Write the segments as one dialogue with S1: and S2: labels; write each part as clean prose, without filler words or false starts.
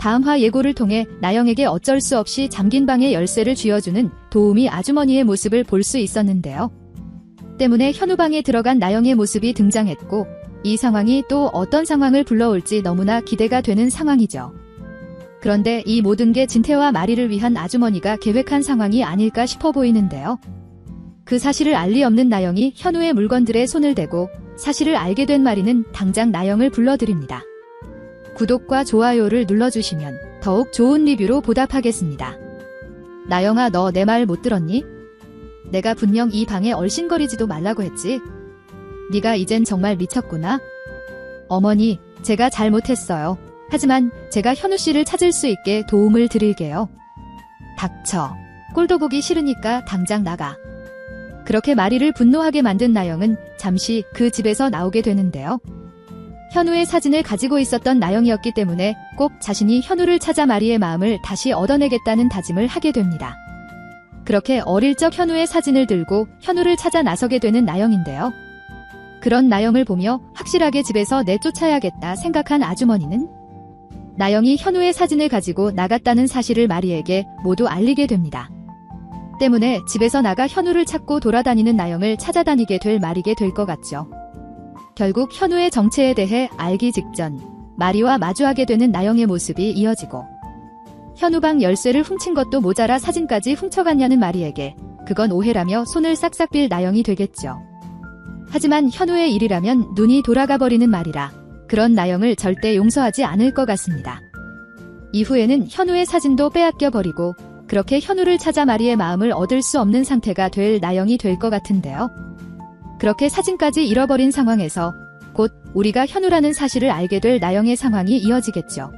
S1: 다음화 예고를 통해 나영에게 어쩔 수 없이 잠긴 방의 열쇠를 쥐어주는 도우미 아주머니의 모습을 볼 수 있었는데요. 때문에 현우 방에 들어간 나영의 모습이 등장했고 이 상황이 또 어떤 상황을 불러올지 너무나 기대가 되는 상황이죠. 그런데 이 모든 게 진태와 마리를 위한 아주머니가 계획한 상황이 아닐까 싶어 보이는데요. 그 사실을 알 리 없는 나영이 현우의 물건들에 손을 대고 사실을 알게 된 마리는 당장 나영을 불러드립니다. 구독과 좋아요를 눌러주시면 더욱 좋은 리뷰로 보답하겠습니다. 나영아, 너 내 말 못 들었니? 내가 분명 이 방에 얼씬거리지도 말라고 했지. 네가 이젠 정말 미쳤구나. 어머니, 제가 잘못했어요. 하지만 제가 현우 씨를 찾을 수 있게 도움을 드릴게요. 닥쳐. 꼴도 보기 싫으니까 당장 나가. 그렇게 마리를 분노하게 만든 나영은 잠시 그 집에서 나오게 되는데요. 현우의 사진을 가지고 있었던 나영이었기 때문에 꼭 자신이 현우를 찾아 마리의 마음을 다시 얻어내겠다는 다짐을 하게 됩니다. 그렇게 어릴 적 현우의 사진을 들고 현우를 찾아 나서게 되는 나영인데요. 그런 나영을 보며 확실하게 집에서 내쫓아야겠다 생각한 아주머니는 나영이 현우의 사진을 가지고 나갔다는 사실을 마리에게 모두 알리게 됩니다. 때문에 집에서 나가 현우를 찾고 돌아다니는 나영을 찾아다니게 될 마리게 될 것 같죠. 결국 현우의 정체에 대해 알기 직전 마리와 마주하게 되는 나영의 모습이 이어지고 현우 방 열쇠를 훔친 것도 모자라 사진까지 훔쳐갔냐는 마리에게 그건 오해라며 손을 싹싹 빌 나영이 되겠죠. 하지만 현우의 일이라면 눈이 돌아가 버리는 말이라 그런 나영을 절대 용서하지 않을 것 같습니다. 이후에는 현우의 사진도 빼앗겨 버리고 그렇게 현우를 찾아 마리의 마음을 얻을 수 없는 상태가 될 나영이 될 것 같은데요. 그렇게 사진까지 잃어버린 상황에서 곧 우리가 현우라는 사실을 알게 될 나영의 상황이 이어지겠죠.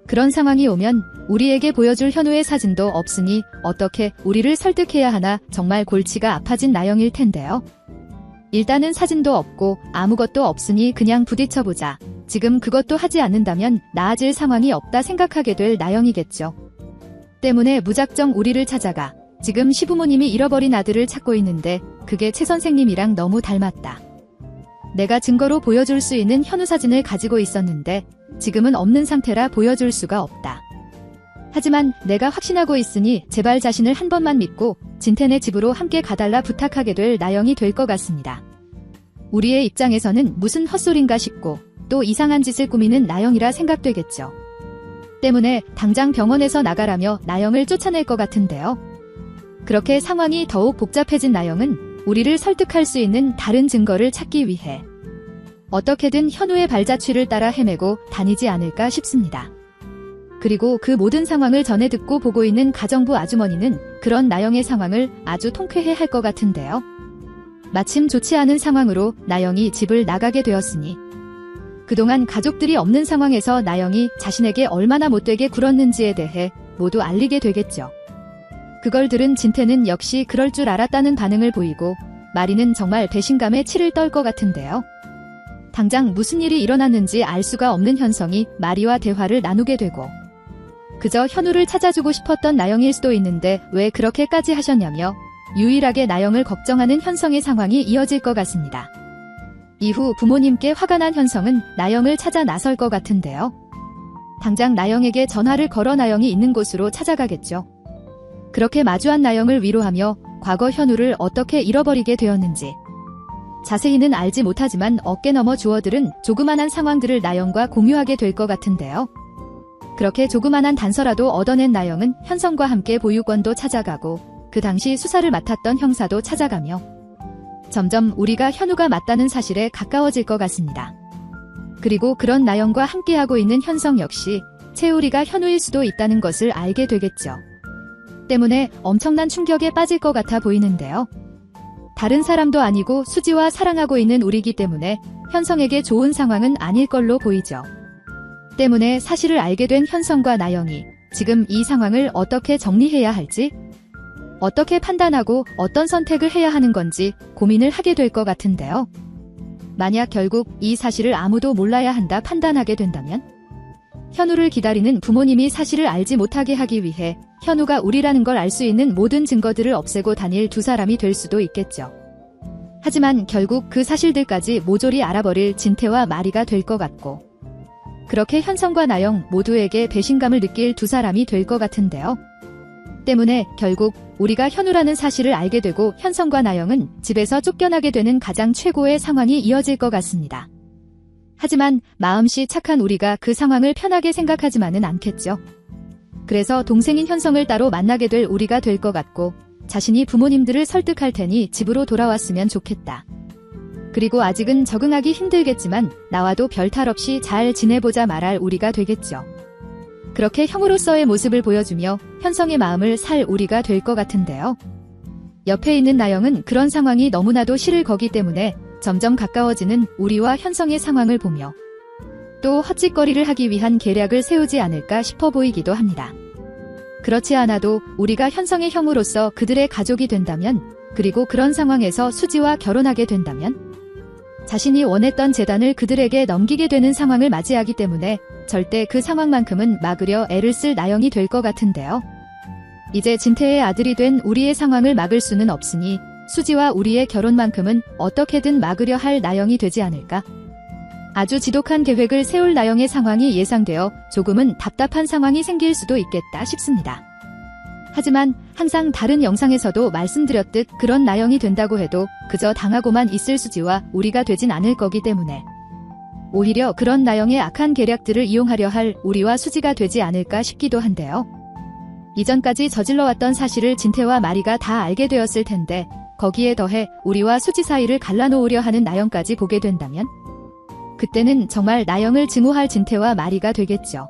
S1: 그런 상황이 오면 우리에게 보여줄 현우의 사진도 없으니 어떻게 우리를 설득해야 하나 정말 골치가 아파진 나영일 텐데요. 일단은 사진도 없고 아무것도 없으니 그냥 부딪혀보자. 지금 그것도 하지 않는다면 나아질 상황이 없다 생각하게 될 나영이겠죠. 때문에 무작정 우리를 찾아가 지금 시부모님이 잃어버린 아들을 찾고 있는데 그게 최 선생님이랑 너무 닮았다. 내가 증거로 보여줄 수 있는 현우 사진을 가지고 있었는데 지금은 없는 상태라 보여줄 수가 없다. 하지만 내가 확신하고 있으니 제발 자신을 한 번만 믿고 진태네 집으로 함께 가달라 부탁하게 될 나영이 될 것 같습니다. 우리의 입장에서는 무슨 헛소린가 싶고 또 이상한 짓을 꾸미는 나영이라 생각되겠죠. 때문에 당장 병원에서 나가라며 나영을 쫓아낼 것 같은데요. 그렇게 상황이 더욱 복잡해진 나영은 우리를 설득할 수 있는 다른 증거를 찾기 위해 어떻게든 현우의 발자취를 따라 헤매고 다니지 않을까 싶습니다. 그리고 그 모든 상황을 전해 듣고 보고 있는 가정부 아주머니는 그런 나영의 상황을 아주 통쾌해 할 것 같은데요. 마침 좋지 않은 상황으로 나영이 집을 나가게 되었으니 그동안 가족들이 없는 상황에서 나영이 자신에게 얼마나 못되게 굴었는지에 대해 모두 알리게 되겠죠. 그걸 들은 진태는 역시 그럴 줄 알았다는 반응을 보이고 마리는 정말 배신감에 치를 떨 것 같은데요. 당장 무슨 일이 일어났는지 알 수가 없는 현성이 마리와 대화를 나누게 되고 그저 현우를 찾아주고 싶었던 나영일 수도 있는데 왜 그렇게까지 하셨냐며 유일하게 나영을 걱정하는 현성의 상황이 이어질 것 같습니다. 이후 부모님께 화가 난 현성은 나영을 찾아 나설 것 같은데요. 당장 나영에게 전화를 걸어 나영이 있는 곳으로 찾아가겠죠. 그렇게 마주한 나영을 위로하며 과거 현우를 어떻게 잃어버리게 되었는지 자세히는 알지 못하지만 어깨 너머 주워들은 조그만한 상황들을 나영과 공유하게 될 것 같은데요. 그렇게 조그만한 단서라도 얻어낸 나영은 현성과 함께 보육원도 찾아가고 그 당시 수사를 맡았던 형사도 찾아가며 점점 우리가 현우가 맞다는 사실에 가까워질 것 같습니다. 그리고 그런 나영과 함께하고 있는 현성 역시 채우리가 현우일 수도 있다는 것을 알게 되겠죠. 때문에 엄청난 충격에 빠질 것 같아 보이는데요. 다른 사람도 아니고 수지와 사랑하고 있는 우리이기 때문에 현성에게 좋은 상황은 아닐 걸로 보이죠. 때문에 사실을 알게 된 현성과 나영이 지금 이 상황을 어떻게 정리해야 할지, 어떻게 판단하고 어떤 선택을 해야 하는 건지 고민을 하게 될 것 같은데요. 만약 결국 이 사실을 아무도 몰라야 한다 판단하게 된다면 현우를 기다리는 부모님이 사실을 알지 못하게 하기 위해 현우가 우리라는 걸 알 수 있는 모든 증거들을 없애고 다닐 두 사람이 될 수도 있겠죠. 하지만 결국 그 사실들까지 모조리 알아버릴 진태와 마리가 될 것 같고 그렇게 현성과 나영 모두에게 배신감을 느낄 두 사람이 될 것 같은데요. 때문에 결국 우리가 현우라는 사실을 알게 되고 현성과 나영은 집에서 쫓겨나게 되는 가장 최고의 상황이 이어질 것 같습니다. 하지만 마음씨 착한 우리가 그 상황을 편하게 생각하지만은 않겠죠. 그래서 동생인 현성을 따로 만나게 될 우리가 될 것 같고 자신이 부모님들을 설득할 테니 집으로 돌아왔으면 좋겠다. 그리고 아직은 적응하기 힘들겠지만 나와도 별탈 없이 잘 지내보자 말할 우리가 되겠죠. 그렇게 형으로서의 모습을 보여주며 현성의 마음을 살 우리가 될 것 같은데요. 옆에 있는 나영은 그런 상황이 너무나도 싫을 거기 때문에 점점 가까워지는 우리와 현성의 상황을 보며 또 헛짓거리를 하기 위한 계략을 세우지 않을까 싶어 보이기도 합니다. 그렇지 않아도 우리가 현성의 형으로서 그들의 가족이 된다면, 그리고 그런 상황에서 수지와 결혼하게 된다면 자신이 원했던 재단을 그들에게 넘기게 되는 상황을 맞이하기 때문에 절대 그 상황만큼은 막으려 애를 쓸 나영이 될 것 같은데요. 이제 진태의 아들이 된 우리의 상황을 막을 수는 없으니 수지와 우리의 결혼만큼은 어떻게든 막으려 할 나영이 되지 않을까. 아주 지독한 계획을 세울 나영의 상황이 예상되어 조금은 답답한 상황이 생길 수도 있겠다 싶습니다. 하지만 항상 다른 영상에서도 말씀드렸듯 그런 나영이 된다고 해도 그저 당하고만 있을 수지와 우리가 되진 않을 거기 때문에 오히려 그런 나영의 악한 계략들을 이용하려 할 우리와 수지가 되지 않을까 싶기도 한데요. 이전까지 저질러왔던 사실을 진태와 마리가 다 알게 되었을 텐데 거기에 더해 우리와 수지 사이를 갈라놓으려 하는 나영까지 보게 된다면 그때는 정말 나영을 증오할 진태와 마리가 되겠죠.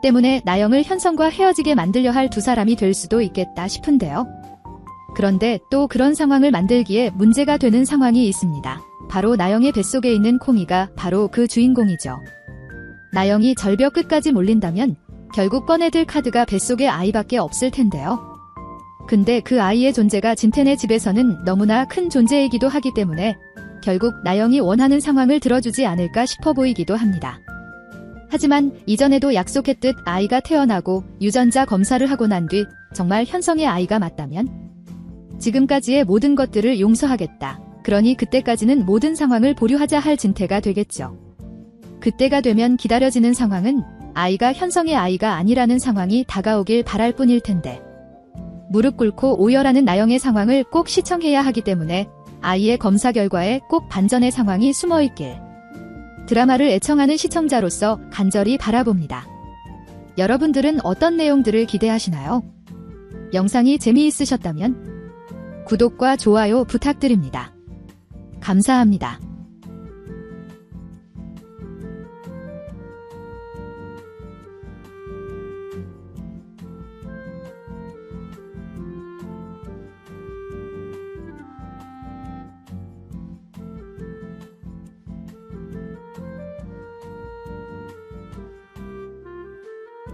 S1: 때문에 나영을 현성과 헤어지게 만들려 할 두 사람이 될 수도 있겠다 싶은데요. 그런데 또 그런 상황을 만들기에 문제가 되는 상황이 있습니다. 바로 나영의 뱃속에 있는 콩이가 바로 그 주인공이죠. 나영이 절벽 끝까지 몰린다면 결국 꺼내들 카드가 뱃속에 아이밖에 없을 텐데요. 근데 그 아이의 존재가 진태네 집에서는 너무나 큰 존재이기도 하기 때문에 결국 나영이 원하는 상황을 들어주지 않을까 싶어 보이기도 합니다. 하지만 이전에도 약속했듯 아이가 태어나고 유전자 검사를 하고 난 뒤 정말 현성의 아이가 맞다면 지금까지의 모든 것들을 용서하겠다. 그러니 그때까지는 모든 상황을 보류하자 할 진태가 되겠죠. 그때가 되면 기다려지는 상황은 아이가 현성의 아이가 아니라는 상황이 다가오길 바랄 뿐일 텐데 무릎 꿇고 오열하는 나영의 상황을 꼭 시청해야 하기 때문에 아이의 검사 결과에 꼭 반전의 상황이 숨어있길 드라마를 애청하는 시청자로서 간절히 바라봅니다. 여러분들은 어떤 내용들을 기대하시나요? 영상이 재미있으셨다면 구독과 좋아요 부탁드립니다. 감사합니다.